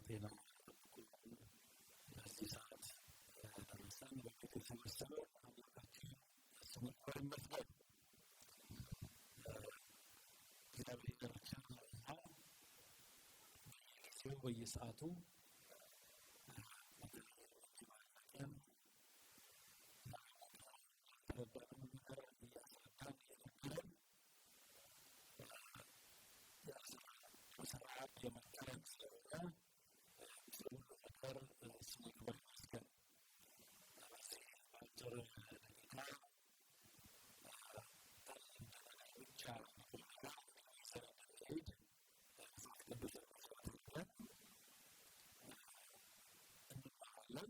ጤና በዚህ ሰዓት ተነሳን በፊት የተሰበሰበው አምላካችን ስሙ ይመስገን። እግዚአብሔር ቸርነትና በየጊዜው በየሰዓቱ የተረዳነውን ነገር እያስረዳን እየነገረን በስርዓት የመከረን ስለሆነ ሁሉ ነገር ስሙ ይመስገን። በዚህ አጭር ደቂቃ ብቻ ሄድ መጽሐፍ ቅዱስ እንማራለን።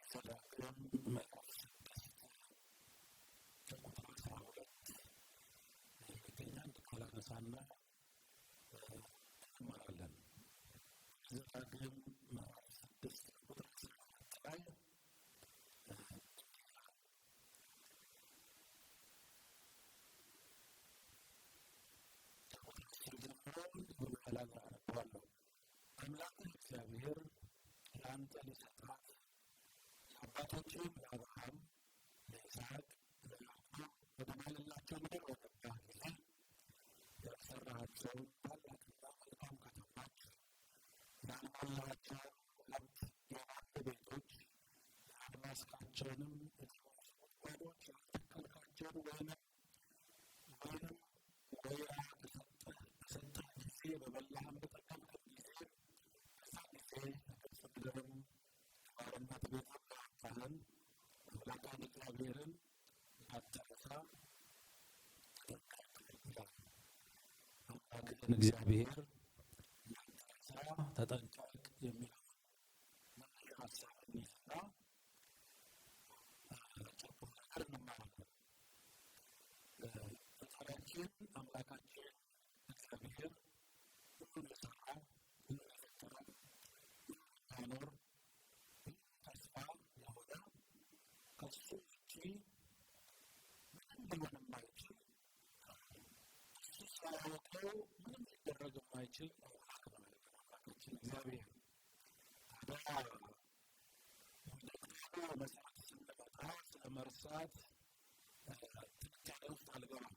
ዘዳግም ምዕራፍ 6 ከቁጥር 12 የሚገኛል ቃል አነሳና እንማራለን። ዘዳግም ምዕራፍ 6 ቁጥር 12 ላይ አነባለሁ። አምላክህ እግዚአብሔር ለአንተ ሊሰጣት ለአባቶችህም ለአብርሃም፣ ለይስሐቅ፣ ለያዕቆብ ወደ ማለላቸው ምድር በገባህ ጊዜ ያሰራሃቸውን ታላቅና መልካም ከተሞች፣ ያልሞላሃቸውን ሁለት የወርቅ ቤቶች፣ ያልማስካቸውንም እሾህ ጉድጓዶች፣ ያልተከልካቸውን ወይንም ወይራ በሰጠህ ጊዜ በበላህም በጠቀምክም ጊዜ በዛ ጊዜ ከግብፅ ምድርም ከባርነት ቤት ያወጣህን አምላክህን እግዚአብሔርን እንዳትረሳ ይላል። አምላክህን እግዚአብሔር እንዳትረሳ ተጠንቀቅ የሚለውን መነሻ ሀሳብ እንይዝና ጭብጡን ነገር እንማራለን። ፈጣሪያችን አምላካችን እግዚአብሔር ሁሉን የሰራ ሁሉን የፈጠረ ያኖር ተስፋ የሆነ ከሱ ውጪ ምንም ሊሆን የማይችል እሱ ሳያወቀው ምንም ሊደረግ የማይችል አምላክ ነው አምላካችን እግዚአብሔር። ታዲያ ወደ መጽሐፍ ስንመጣ ስለ መርሳት ትንታኔ ውስጥ አልገባም።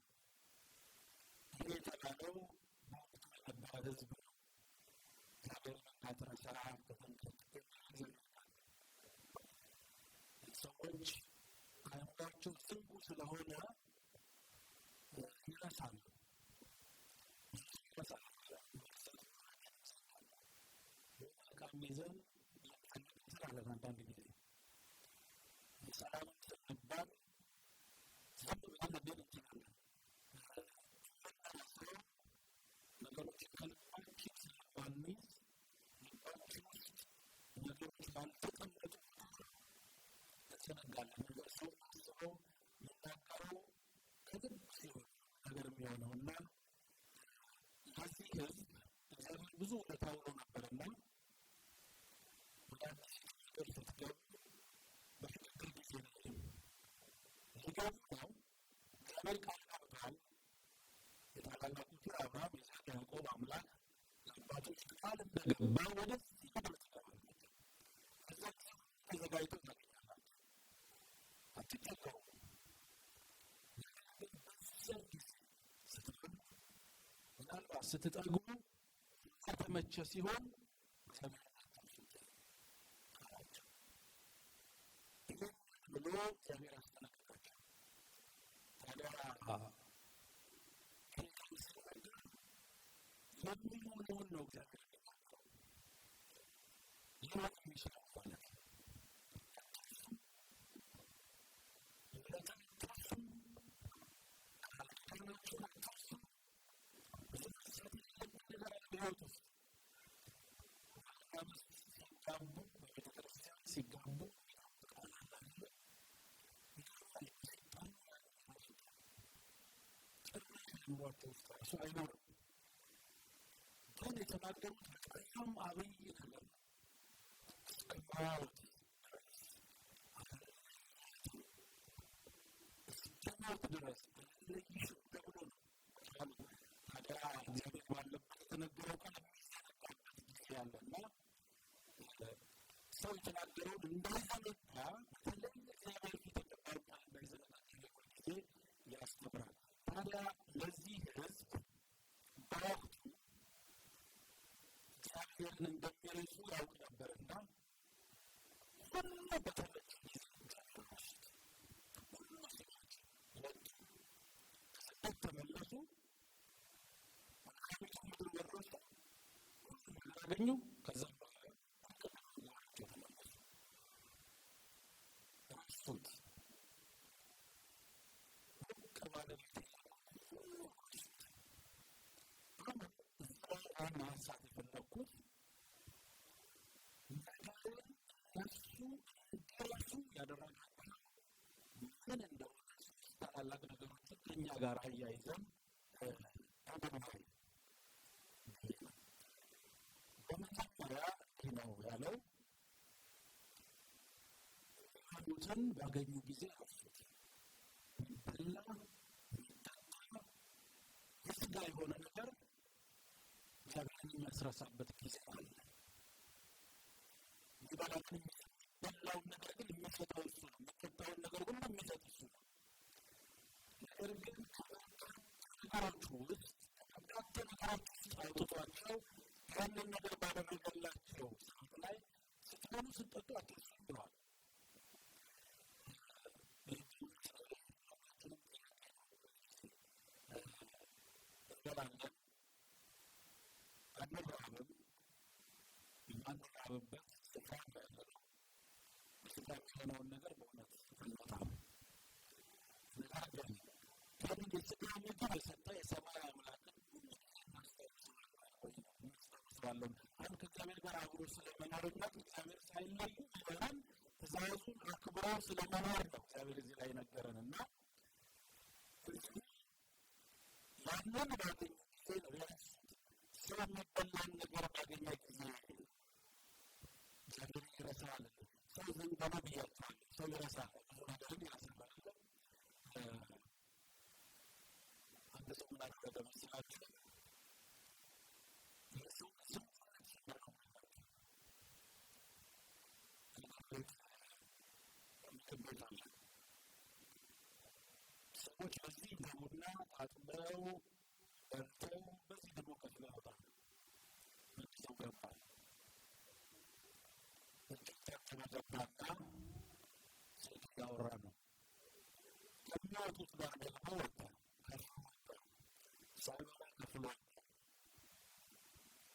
ይህ የተባለው በወቅቱ የነበረ ሕዝብ ነው። እግዚአብሔርን እንዳትረሳ ተጠንቀቅ የሚል ሰዎች አእምሯቸው ዝንጉ ስለሆነ ይረሳሉ። መልካም ይዘን ልንፈልግ እንችላለን። አንዳንድ ጊዜ ሰላም ስንባል ዝም ብለን ልንል እንችላለን። ነገሮች ከልባችን ስለማንይዝ ልባችን ውስጥ ነገሮች ባልተቀመጡ እንዘነጋለን። ነገር ሰው አስበው የሚናገረው ከልብ ሲሆን ነገር የሚሆነው እና ለዚህ ሕዝብ እግዚአብሔር ብዙ ውለታ ውሎ ነበርና ወደ አዲስ ነገር ስትገቡ በሽግግር ጊዜ ነው ሊገቡ ነው። እግዚአብሔር ቃል ገብቷል። የታላላቆቹ አብርሃም፣ ይስሐቅ፣ ያዕቆብ አምላክ ለአባቶች ቃል እንደገባ ወደዚህ ምድር ትገባላችሁ። ከዛ ተዘጋጅተው ታገኛላችሁ። አትቸገሩ። በዚያ ጊዜ ስትገቡ ምናልባት ስትጠግቡ ከተመቸ ሲሆን እግዚአብሔር አላቸው። ይህን ብሎ እግዚአብሔር አስጠነቀቃቸው። ታዲያ የሚሆነውን ነው እግዚአብሔር የሚናገረው። ሊሆን የሚችለው ማለት ነው። ለተመታሱም ካልተናቸው አታሱም። ብዙ መሳት የለብን ነገር ህይወት ውስጥ ሲጋቡ በቤተ ክርስቲያን ሲጋቡ ኑሯቸው ውስጥ ራሱ አይኖርም። ግን የተናገሩት በጣም አብይ ነገር ነው። እስከ ሞት እስከ ሞት ድረስ ለይሽ ተብሎ ነው ያሉት። እግዚአብሔር ባለበት የተነገረው ቃል የሚዘነጋበት ጊዜ አለና ሰው የተናገረውን እንዳይዘነጋ በተለይ እግዚአብሔር ፊት የተባሉ ቃል እንዳይዘነጋ ጊዜ ያስተምራል። ታዲያ ለዚህ ሕዝብ በወቅቱ እግዚአብሔርን እንደሚረሱ ያውቅ ነበርና ሁሉ በተለየ ጊዜ እግዚአብሔር ረሱት። ሁሉ ሰዎች ወጡ፣ ከስደት ተመለሱ፣ መልካሚቱ ምድር ወረሱ፣ ሁሉ ነገር አገኙ። ከዛም በኋላ ተመለሱ፣ ረሱት። ከባለቤት አሁን ማንሳት የፈለኩት ነገርን እነሱ እንዲረሱ ያደረጋቸው ምን እንደሆነ ታላላቅ ነገሮችን ከእኛ ጋር አያይዘን ተመልክተናል። በመጀመሪያ ይህ ነው ያለው፣ ሃይማኖትን ባገኙ ጊዜ ረሱት። የሚበላ የሚጠጣ የሥጋ የሆነ ነገር እግዚአብሔርን የሚያስረሳበት ጊዜ አለ። የሚበላውን ነገር ግን የሚሰጠው እሱ ነው። የሚጠጣውን ነገር ሁሉ የሚሰጥ እሱ ነው። ነገር ግን ከነገሮቹ ውስጥ ከበርካታ ነገሮች ውስጥ አውጥቷቸው ያንን ነገር ባደረገላቸው ሰዓት ላይ ስትበሉ ስትጠጡ አትርሱ ብለዋል። እንበላለን፣ አንራብም። የማንራብበት ስፍራ ያለ ነው። በስጋ የሆነውን ነገር በእውነት አንወጣም። እንራባለን። ግን የስጋ ምግብ የሰጠ የሰማይ አምላክን እናስታውሳለን። አሁን ከእግዚአብሔር ጋር አብሮ ስለመኖርና እግዚአብሔር ሳይለዩ ይሆናል ትእዛዙን አክብሮ ስለመኖር ነው እግዚአብሔር እዚህ ላይ ነገረን እና ያንን ባገኙ ጊዜ ነው ያሱት። ሰው የሚበላን ነገር ባገኘ ጊዜ እግዚአብሔር ይረሳል። ሰው ዘንበላ ብያቸዋል። ሰው ይረሳል፣ ብዙ ነገርን ይረሳል። አንድ ሰው ምን አደረገ መሰላችሁ? የሰው ስም ቤት አለ። ሰዎች በዚህ ገቡና ታጥበው በልተው በዚህ ደግሞ ከፍለው ያወጣሉ። ሰው ገባ፣ እጆቻቸው ገባና ስልክ እያወራ ነው። ከሚወጡት ጋር ደግሞ ወጣ፣ ከፍሎ ወጣ፣ ሳይበላ ከፍሎ ወጣ፣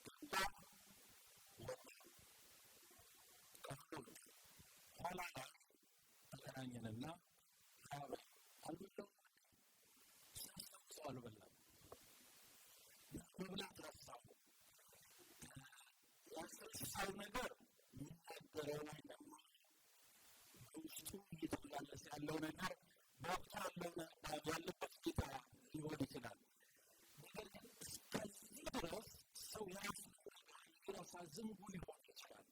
ገባ፣ ወጣ፣ ከፍሎ ወጣ። ኋላ ላይ ተገናኘንና አልበላም፣ ሰው አልበላም፣ መብላት ረሳሁ። ያስረሳው ነገር የሚናገረው ወይ ደግሞ በውስጡ እየተመላለሰ ያለው ነገር በወቅቱ ያለበት ጌታ ሊሆን ይችላል። ነገር ግን እስከዚህ ድረስ ሰው የራሱን ነገር ሊረሳ ዝንጉ ሊሆን ይችላል።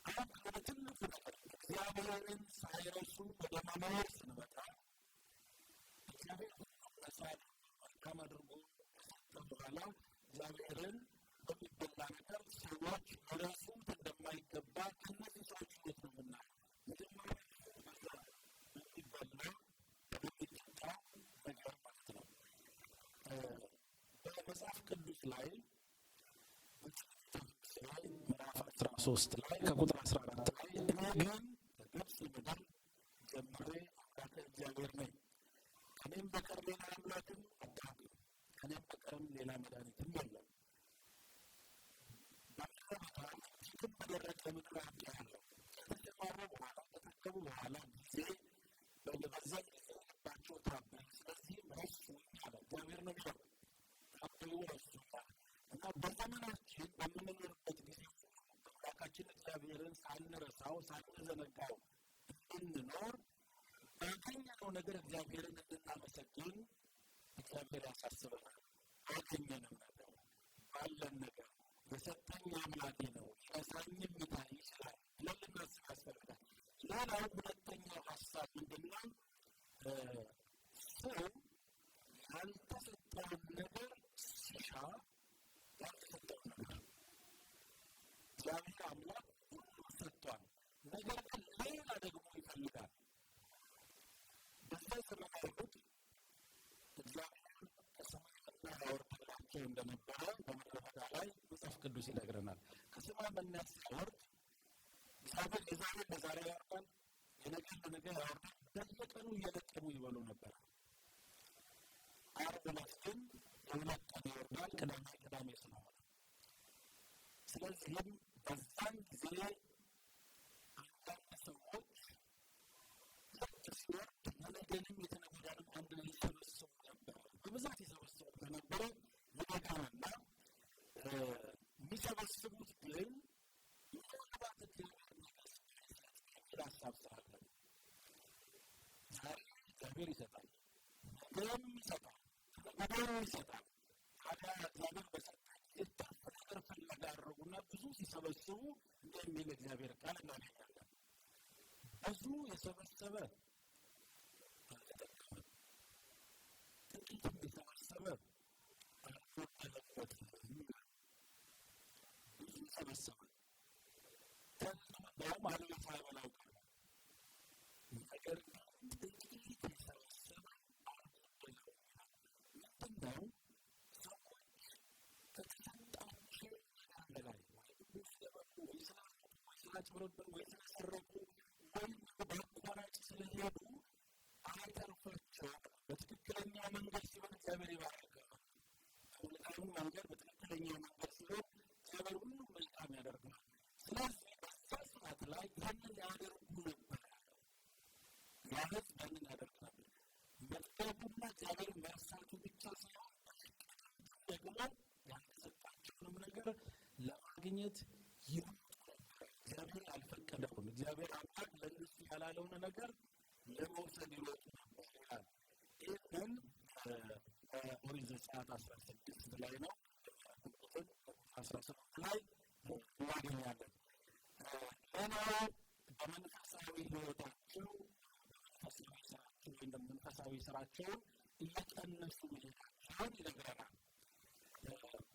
አሁን ወደ ትልቁ ነገር እግዚአብሔርን ሳይረሱ ወደ መኖር ስንመጣ እግዚአብሔር መሳል መልካም አድርጎ ከሰጠ በኋላ እግዚአብሔርን በሚበላ ነገር ሰዎች ሊረሱት እንደማይገባ ከእነዚህ ሰዎች ሕይወት ነው የምናየው። መጀመሪያ በሚበላ በሚጠጣ ነገር ማለት ነው። በመጽሐፍ ቅዱስ ላይ ምዕራፍ 13 ላይ ከቁጥር 14 ላይ እኔ ግን በግብፅ ምድር ጀምሬ አምላክ እግዚአብሔር ነኝ፣ ከእኔም በቀር ሌላ አምላክም አታውቅም፣ ከእኔም በቀርም ሌላ መድኃኒትም የለም። በምድረ በዳ እጅግም በደረቀ ምድር አድርጌሃለሁ። ከተሰማሩ በኋላ ከተጠገቡ በኋላ ጊዜ በዘን ልባቸው ታበዩ፣ ስለዚህም ረሱኝ አለ። እግዚአብሔር ነው የሚለው ታበዩ፣ ረሱኛል። እና በዘመናችን በምንኖርበት ጊዜ አምላካችን እግዚአብሔርን ሳንረሳው ሳንዘነጋው እንድንኖር ባገኘነው ነገር እግዚአብሔርን እንድናመሰግን እግዚአብሔር ያሳስበናል። ባገኘነው ነገር ባለን ነገር የሰጠኝ አምላኬ ነው ሊረሳኝም ይችላል ብለን ልናስብ ያስፈልጋል። ሌላው ሁለተኛው ሀሳብ ምንድን ነው? ሰው ያልተሰጠውን ነገር ያልተሰጠው ነገር እግዚአብሔር አምላክ ሁሉ ሰጥቷል። ነገር ግን ሌላ ደግሞ ይፈልጋል። በዛ ዘመን አይሁድ እግዚአብሔር ከሰማይ መና ያወርድላቸው እንደነበረ በምድረ በዳ ላይ መጽሐፍ ቅዱስ ይነግረናል። ከሰማይ መና ሲያወርድ እግዚአብሔር የዛሬን ለዛሬ ያወርዳል፣ የነገን ለነገ ያወርዳል። በየቀኑ እየለቀሙ ይበሉ ነበር። ዓርብ ዕለት ግን የሁለት ቀን ይወርዳል፣ ቅዳሜ ስለሆነ። ስለዚህም በዛን ጊዜ አንዳንድ ሰዎች ልክ ሲወርድ ለነገንም የተነገ ወዲያንም አንድ ላይ ይሰበሰቡ ነበር። በብዛት ይሰበሰቡ ከነበረ ይበቃልና የሚሰበስቡት ግን ምናልባት የሚል ሀሳብ ስላለ ዛሬ እግዚአብሔር ይሰጣል፣ ነገም ይሰጣል፣ ነገም ይሰጣል። ታዲያ እግዚአብሔር በሰጣቸው የትርፍ ነገር ፍለጋ አደረጉና ብዙ ሲሰበስቡ እንደሚል እግዚአብሔር ቃል እናገኛለን። ብዙ የሰበሰበ አልተጠቀመም፣ ጥቂትም የሰበሰበ አልጎደለበትም። ብዙ ሰበሰበ፣ ተንበውም አልበሳ በላው ቀረ። ነገር ግን ጥቂት የሰበሰበ አልጎደለበትም። ምንድነው? ሰዎች ከተሰጣቸው በላይ ወይ ስለበቁ ወይ ስላጭበረበሩ ወይ ስለሰረቁ ወይም በአቋራጭ ስለሄዱ አይተርፋቸውም። በትክክለኛ መንገድ ሲሆን እግዚአብሔር ይባርካል። በመልካሙ መንገድ በትክክለኛው መንገድ ሲሆን እግዚአብሔር ሁሉም መልካም ያደርጋል። ስለዚህ በዛ ሰዓት ላይ ያንን ያደርጉ ነበር። ያ ሕዝብ ያንን ያደርግ ነበር። መጥገቡና እግዚአብሔር መርሳቱ ብቻ ሳይሆን ደግሞ ያልተሰጣቸውንም ነገር ለማግኘት ይሩጡ ነበር። እግዚአብሔር ያልፈቀደውን እግዚአብሔር አምላክ ለእነሱ ያላለውን ነገር ለመውሰድ ይሮጡ ነበር ይላል። ይህንን በኦሪት ዘጸአት 16 ላይ ነው፣ 17 ላይ እናገኛለን። ሌላው በመንፈሳዊ ሕይወታቸው መንፈሳዊ ስራቸውን እየቀነሱ መሄዳቸውን ይነግረናል።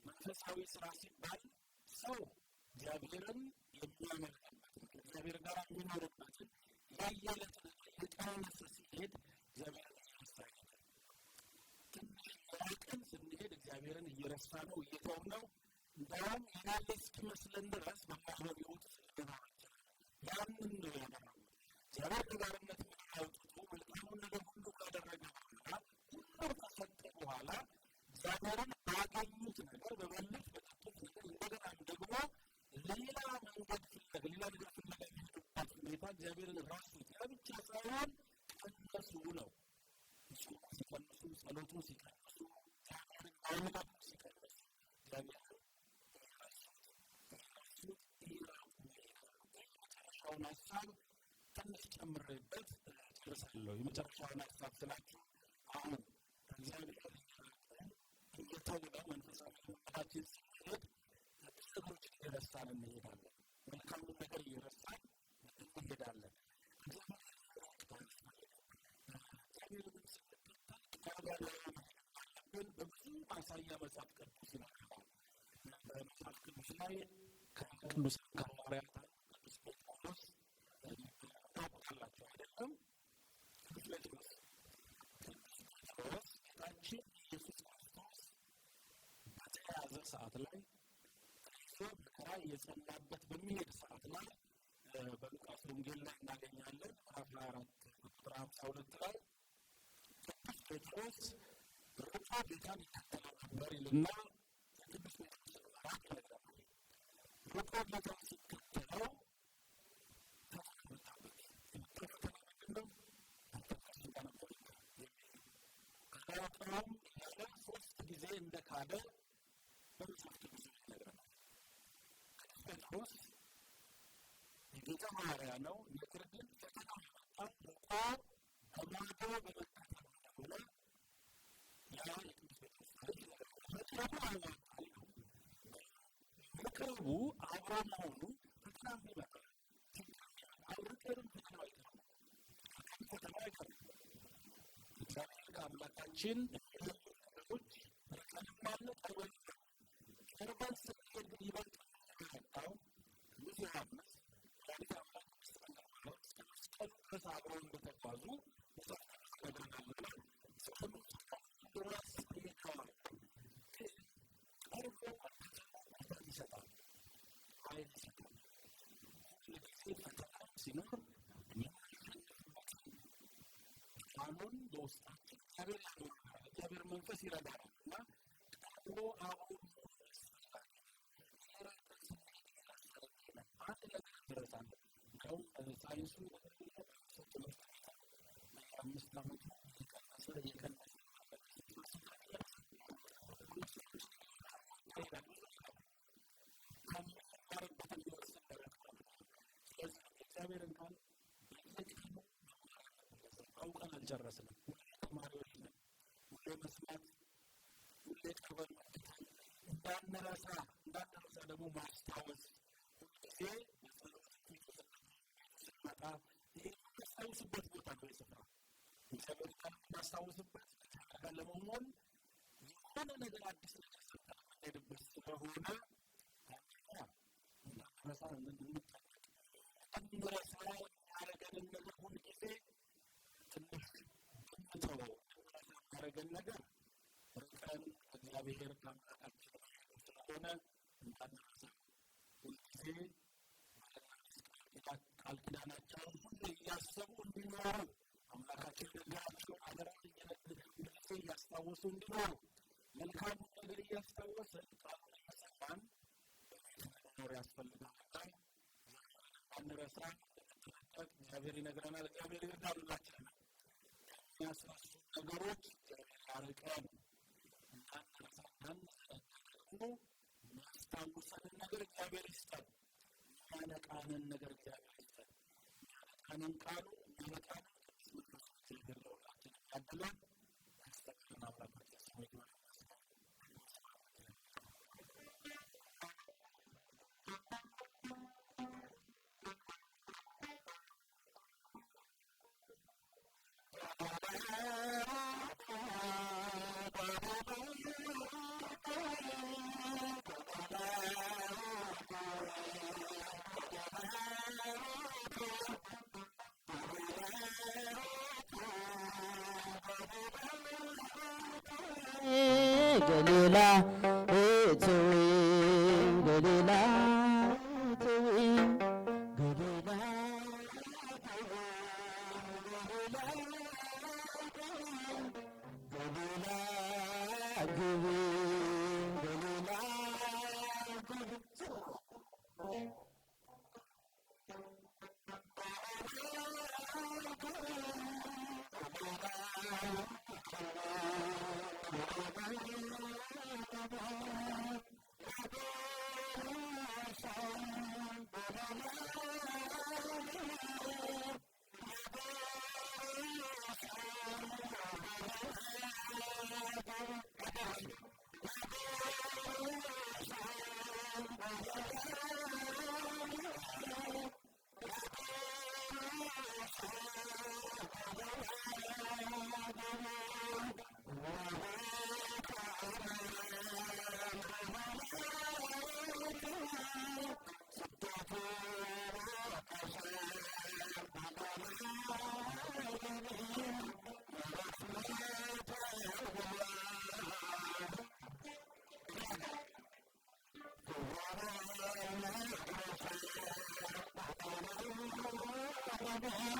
መንፈሳዊ ስራ ሲባል ሰው እግዚአብሔርን የሚያመልክበትን ከእግዚአብሔር ጋር የሚኖርበትን የየዕለት እየቀነሰ ሲሄድ እግዚአብሔርን እየረሳ ይሄዳል። ትንሽ ራቅን ስንሄድ እግዚአብሔርን እየረሳ ነው፣ እየተው ነው። እንዲያውም የሌለ እስኪመስለን ድረስ በማይሆን ሕይወት ስለገባቸው ያንን ነው ያደረጉት። እግዚአብሔር ከባርነት አውጥቶ መልካሙን ነገር ሁሉ ካደረገ በኋላ ሁሉም ከሰጠ በኋላ እግዚአብሔርን ባገኙት ነገር በበሉት በጠጡት ነገር እንደገናም ደግሞ ሌላ መንገድ ፍለጋ ሌላ ነገር ፍለጋ የሚሄዱበት ሁኔታ እግዚአብሔርን ረሱት። ያ ብቻ ሳይሆን ቀነሱ ነው። ሲቀንሱ፣ ጸሎቱን ሲቀንሱ፣ እግዚአብሔርን ማምለኩ ሲቀንሱ እግዚአብሔርን ረሱት። የመጨረሻውን ሀሳብ ትንሽ ጨምሬበት ጨርሳለሁ። የመጨረሻውን ሀሳብ ስላችሁ አሁን እግዚአብሔር እየተወደው መንፈሳዊ ህይወታችን ሲሄድ ብዙ ነገሮችን እየረሳን እንሄዳለን። መልካሙን ነገር እየረሳን እንሄዳለን። እግዚአብሔርን በብዙ ማሳያ መጽሐፍ ቅዱስ ይናገራል። በመጽሐፍ ቅዱስ ላይ ከቅዱሳን ሐዋርያት ቅዱስ ጴጥሮስ ታውቃላችሁ አይደለም? ቅዱስ ጴጥሮስ ጌታችን ኢየሱስ ክርስቶስ በተያዘ ሰዓት ላይ መከራ እየጸናበት በሚሄድ ሰዓት ላይ በሉቃስ ወንጌል ላይ እናገኛለን። ምዕራፍ 24 ቁጥር 52 ላይ ቅዱስ ጴጥሮስ ሩጦ ጌታን ይከተለው ነበር ይልና ቅዱስ ጴጥሮስ ራቅ ይነግራል። ሩጦ ጌታን ሲከተለው ተፈተነበት። ፈተና ምንድን ነው? አንተ ከእርሱ ጋር ነበር ከራቀውም ያለ 3 ጊዜ እንደካደ በመጽሐፍ ቅዱስ ይነግረናል። ጴጥሮስ የጌታ ሐዋርያ ነው። ነገር ግን ፈተና ርቆ በማዶ በመከተል እንደሆነ ያ የቅዱስ ጴጥሮስ ታሪክ ይነግረናል። መቅረቡ አብሮ መሆኑ ፈተና ይመጣል። አብረን ፈተና አይቀርም። ፈተና አይቀርም። እግዚአብሔር ከአምላካችን ነገሮች ርቀንም አለ ቀርበንም ያዙ ተደረጋለና ድረስ ይተዋል ቀርቦ ይሰጣል ኃይል ይሰጣል። ሁልጊዜ ፈተና ሲኖር ቃሉን በውስጣችን እግዚአብሔር መንፈስ ይረዳናል እና ቀርቦ አሁን አንድ ነገር ይረሳል። እንደውም ሳይንሱ አምስት ዓመት እየቀነሰ እግዚአብሔርን ቃል አውቀን አልጨረስንም። ተማሪዎች ነን። ሁሌ መስማት፣ ሁሌ ቀበል እንዳንረሳ ደግሞ ማስታወስ ሁልጊዜ ስንመጣ የምናስታውስበት ቦታ ነው የስፍራ እግዚአብሔር ቃል የምናስታውስበት ቃል ለመሆን የሆነ ነገር አዲስ ነገር ሰጠን የምንሄድበት ስለሆነ እንዳንረሳ እንድንረሳ ያደረገንን ነገር ሁልጊዜ ትንሽ እንተወው። ያደረገን ነገር ርቀን እግዚአብሔር ከአምላካችን ስለሆነ እንዳንረሳ ሁልጊዜ ቃል ኪዳናቸውን ሁሌ እያሰቡ እንዲኖሩ አምላካችን ነገራቸውን አደራ ሁልጊዜ እያስታወሱ እንዲኖሩ መልካም ነገር እያስታወስን ቃሉን እየሰማን መኖር ያስፈልጋል። አንረሳ እግዚአብሔር ይነግረናል። እግዚአብሔር ይርዳን ሁላችንን። የሚያስረሱ ነገሮች አርቀን እንዳንረሳ ደግሞ የሚያስታውሰንን ነገር እግዚአብሔር ይስጠን። የሚያነቃንን ነገር እግዚአብሔር ይስጠን። የሚያነቃንን ቃሉ የሚያነቃንን ቅዱስ መንፈስ እግዚአብሔር ለሁላችንም ያድለን። ያስተምረን አምላካችን ስሙ ይባረክ። ገሊላ እትዊ ገሊላ እትዊ ገሊላ ግቢ ገሊላ Amen.